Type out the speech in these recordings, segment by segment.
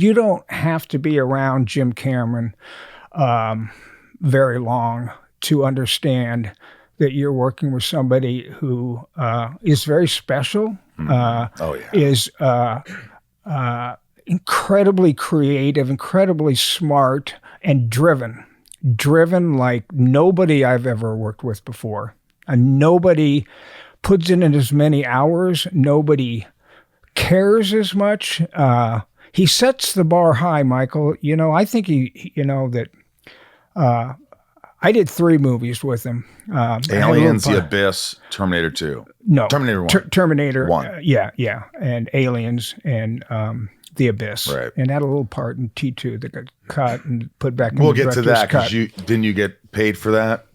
You don't have to be around Jim Cameron very long to understand that you're working with somebody who is very special, is incredibly creative, incredibly smart, and driven like nobody I've ever worked with before. And nobody puts in as many hours. Nobody cares as much. He sets the bar high, Michael. You know, I think that I did 3 movies with him. Aliens, The Abyss, Terminator 2. No. Terminator 1. Terminator 1. Yeah. And Aliens and The Abyss. Right. And had a little part in T2 that got cut and put back in We'll the get to that because didn't you get paid for that?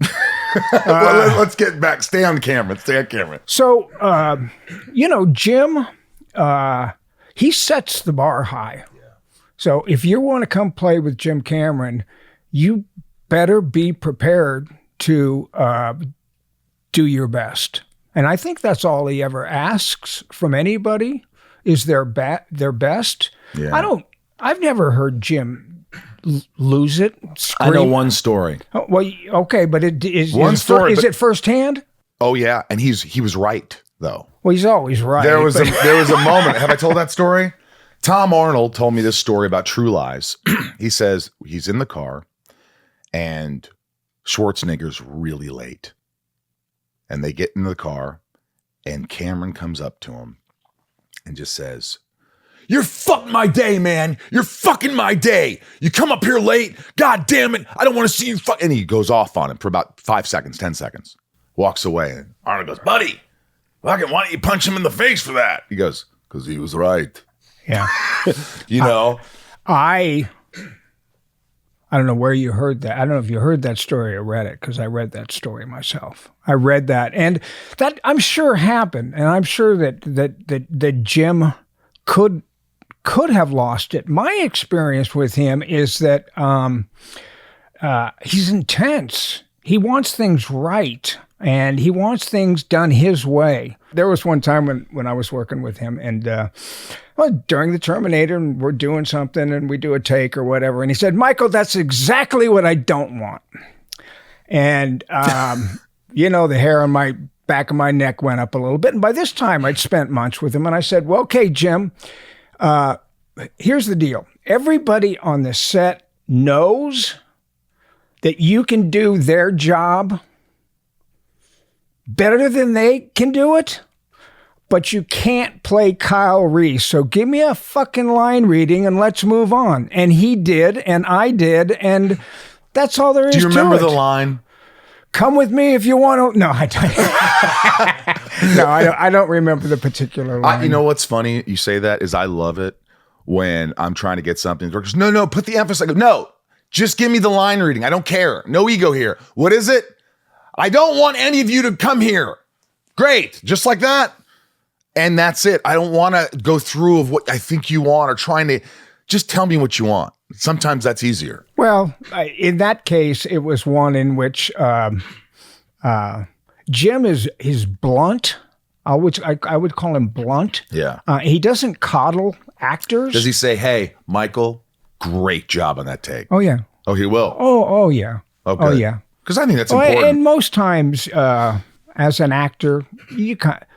Let's get back. Stay on camera. So, Jim, he sets the bar high. Yeah. So if you want to come play with Jim Cameron, you better be prepared to do your best. And I think that's all he ever asks from anybody is their best. Yeah. I've never heard Jim lose it. Scream. I know one story. Oh, well, okay, but is it firsthand? Oh yeah, and he was right though. Well, he's always right. There was a moment. Have I told that story? Tom Arnold told me this story about True Lies. He says he's in the car and Schwarzenegger's really late. And they get into the car and Cameron comes up to him and just says, "You're fucking my day, man. You're fucking my day. You come up here late. God damn it. I don't want to see you fuck." And he goes off on him for about 5 seconds, 10 seconds. Walks away. And Arnold goes, "Buddy, fucking why don't you punch him in the face for that?" He goes, "Because he was right." Yeah. You know? I don't know where you heard that. I don't know if you heard that story or read it, because I read that story myself. I read that, and that I'm sure happened, and I'm sure that Jim could have lost it. My experience with him is that he's intense. He wants things right, and he wants things done his way. There was one time when I was working with him, and during the Terminator, and we're doing something, and we do a take or whatever, and he said, "Michael, that's exactly what I don't want." And the hair on my back of my neck went up a little bit, and by this time I'd spent months with him, and I said, "Well, okay, Jim, here's the deal. Everybody on the set knows that you can do their job better than they can do it, but you can't play Kyle Reese. So give me a fucking line reading and let's move on." And he did, and I did, and that's all there is to it. Do you remember the line? "Come with me if you want to." No, I don't. No, I don't remember the particular line. You know what's funny? You say that is I love it when I'm trying to get something. Goes, no, put the emphasis. I go, "No, just give me the line reading. I don't care. No ego here. What is it? I don't want any of you to come here." Great. Just like that. And that's it. I don't want to go through of what I think you want or trying to just tell me what you want. Sometimes that's easier. Well, in that case, it was one in which Jim is blunt. I would call him blunt. Yeah. He doesn't coddle actors. Does he say, "Hey, Michael, great job on that take"? Oh, yeah. Oh, he will. Oh yeah. Okay. Oh, yeah. Because I think that's important. And most times, as an actor,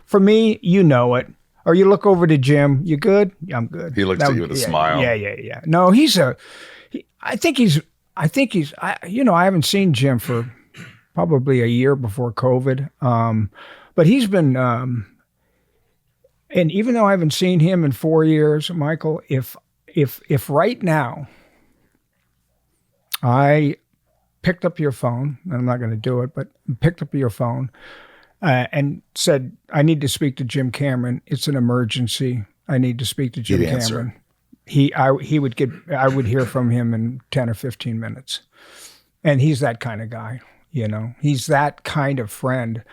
for me, you know it. Or you look over to Jim. "You good?" "I'm good." He looks at you with a smile. Yeah. No, I haven't seen Jim for probably a year before COVID. But he's been, and even though I haven't seen him in 4 years, Michael, if right now I picked up your phone, and I'm not going to do it, but picked up your phone and said, "I need to speak to Jim Cameron. It's an emergency. I need to speak to Jim Cameron." I would hear from him in 10 or 15 minutes. And he's that kind of guy, He's that kind of friend.